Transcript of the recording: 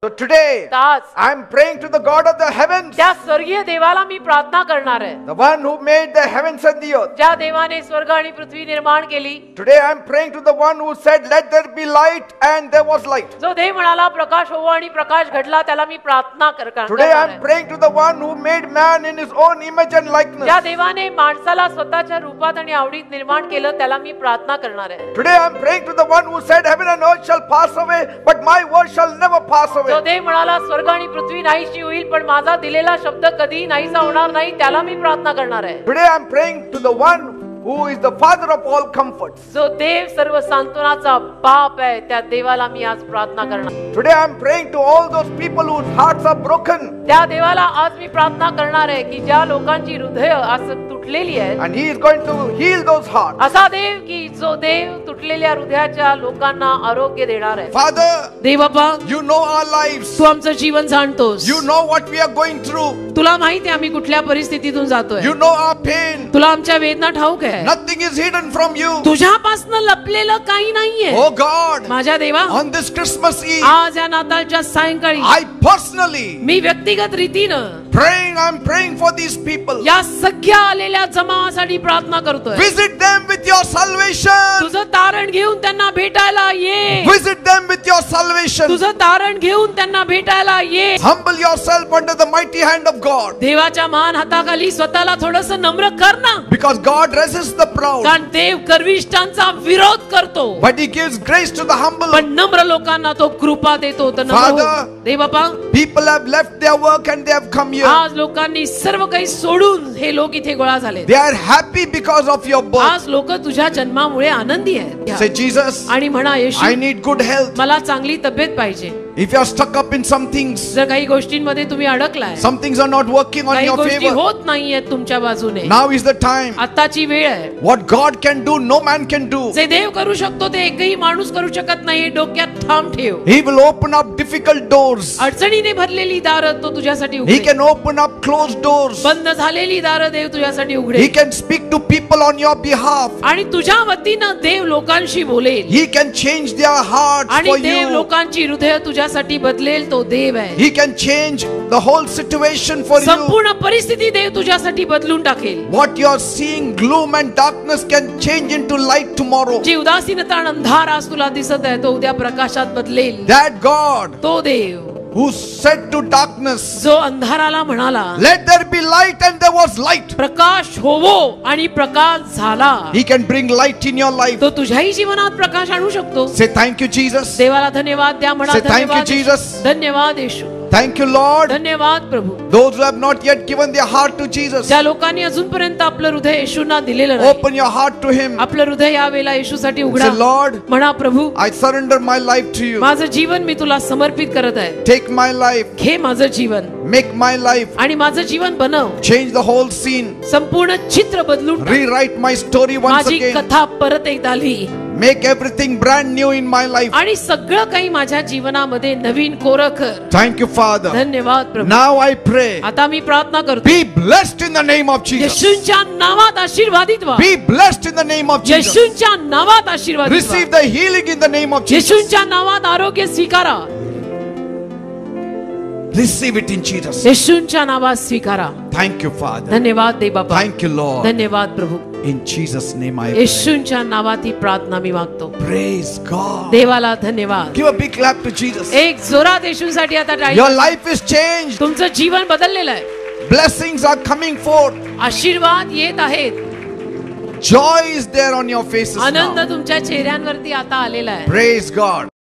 So today, आज I am praying to the God of the heavens, त्या स्वर्गीय देवाला मी प्रार्थना करणार आहे, the one who made the heavens and the earth. ज्या देवाने स्वर्ग आणि पृथ्वी निर्माण केली. Today I am praying to the one who said, "Let there be light," and there was light. जो देव म्हणाला प्रकाश होवो आणि प्रकाश घडला, त्याला मी प्रार्थना करणार Today I am आहे. praying to the one who made man in his own image and likeness. ज्या देवाने माणसाला स्वतःच्या रूपात आणि आवडीत निर्माण केलं, त्याला मी प्रार्थना करणार आहे. Today I am praying to the one who said, "Heaven and earth shall pass away, but my word shall never pass जो away." देव म्हणाला स्वर्ग आणि पृथ्वी नाहीशी होईल, पण माझा दिलेला शब्द कधी नाहीसा होणार नाही, त्याला मी प्रार्थना करणार आहे. Today I am praying to the one who is the father of all comforts. जो देव सर्व सांत्वनाचा बाप आहे, त्या देवाला मी आज प्रार्थना करणार. Today I am praying to all those people whose hearts are broken, त्या देवाला आज मी प्रार्थना करणार आहे की ज्या लोकांची हृदय असं तुटलेली आहेत, and he is going to heal those hearts. असा देव की जो देव तुटलेल्या हृदयाच्या लोकांना आरोग्य देणार आहे. Father, Dev Bappa, you know our lives. तू आमचं जीवन जाणतोस. You know what we are going through. तुला माहिती आहे आम्ही कुठल्या परिस्थितीतून जातोय. You know our pain. तुला आमच्या वेदना ठाऊक आहे. Nothing is hidden from you. तुझ्यापासून लपलेलं काही नाहीये. Oh God, माझ्या देवा, on this Christmas Eve, आज या नाताळच्या सायंकाळी I personally मी व्यक्तिगत रीतीनं I'm praying for these people. या सगळ्या आलेल्या जमावासाठी प्रार्थना करतोय. Visit them with your salvation. तुझं तारण घेऊन त्यांना भेटायला ये. Visit them with your salvation. तुझं तारण घेऊन त्यांना भेटायला ये. Humble yourself under the mighty hand of God. देवाच्या मान हाताखाली स्वतःला थोडंसं नम्र कर ना. Because God resists the proud, कारण देव गर्विष्ठांचा विरोध करतो, but He gives grace to the humble. पण नम्र लोकांना तो कृपा देतो. तर नम्र Father, हो. देव बाप्पा, people have left their work and they have come here. आज लोकांनी सर्व काही सोडून हे लोक इथे गोळा झाले. They are happy because of your birth. आज लोक तुझ्या जन्मामुळे आनंदी आहेत. Say, Jesus, आणि म्हणा, येशू, I need good health. मला चांगली तब्येत पाहिजे. If you are stuck up in some things, जर काही गोष्टींमध्ये तुम्ही अडकलाय, some things are not working on काही your गोष्टी favor, होत नाहीयेत तुमच्या बाजूने, now is the time. आताची वेळ आहे. What God can do, no man can do. जे देव करू शकतो ते एकही माणूस करू शकत नाही. डोक्यात ठाम ठेव. He will open up difficult doors. अडचणीने भरलेली दारं तो तुझ्यासाठी He उघडेल. can open up closed doors. बंद झालेली दारं देव तुझ्यासाठी He उघडेल. can speak to people on your behalf. आणि तुझ्या वतीनं देव लोकांशी बोलेल. He can change their hearts आणि for देव you. लोकांची हृदय तुझ्यासाठी बदलेल. तो देव आहे. He can change the whole situation for you. संपूर्ण परिस्थिती देव तुझ्यासाठी बदलून टाकेल. What you are seeing, gloom and darkness, can change into light tomorrow. जी उदासीनता आणि अंधार आज तुला दिसत आहे, तो उद्या प्रकाशात बदलेल. That God तो देव who said to darkness, जो अंधाराला म्हणाला, "Let there be light," and there was light. प्रकाश होवो, आणि प्रकाश झाला. He can bring light in your life. तो तुझ्याही जीवनात प्रकाश आणू शकतो. Say thank you, Jesus. देवाला धन्यवाद द्या. म्हणा, Say thank you, धन्यवाद Jesus. येशू. धन्यवाद येशू. Thank you, Lord. धन्यवाद प्रभू. Those who have not yet given their heart to Jesus, ज्या लोकांनी अजूनपर्यंत आपलं हृदय येशूंना दिलेलं नाही, open your heart to Him. आपलं हृदय या वेळेला येशूसाठी उघडा. Say, Lord, म्हणा, प्रभू, I surrender my life to you. माझं जीवन मी तुला समर्पित करत आहे. Take my life. घे माझं जीवन Make my life. आणि माझं जीवन बनव. Change the whole scene. संपूर्ण चित्र बदलून टाक. Rewrite my story once माझी again. कथा परत एकदा लिही. Make everything brand new in my life. आणि सगळं काही माझ्या जीवनामध्ये नवीन कोरं कर. Thank you, Father. धन्यवाद प्रभू. Now I pray, आता मी प्रार्थना करतो, be blessed in the name of Jesus. येशूंच्या नावात आशीर्वादित व्हा. Be blessed in the name of Jesus. येशूंच्या नावात आशीर्वादित Receive व्हा. the healing in the name of Jesus. येशूंच्या नावात आरोग्य स्वीकारा. Receive it in Jesus. येशूंच्या नावात स्वीकारा. Thank you, Father. धन्यवाद दे बाबा. Thank you, Lord. धन्यवाद प्रभू. In Jesus' name I pray. येशूंच्या नावात ही प्रार्थना मी मागतो. Praise God. देवाला धन्यवाद. Give a big clap to Jesus. एक जोरात येशूंसाठी आता टाळी. Your life is changed. तुमचं जीवन बदललेलं आहे. Blessings are coming forth. आशीर्वाद येत आहेत. Joy is there on your faces Anand now. तुमच्या चेहऱ्यांवरती आता आलेला आहे. Praise God.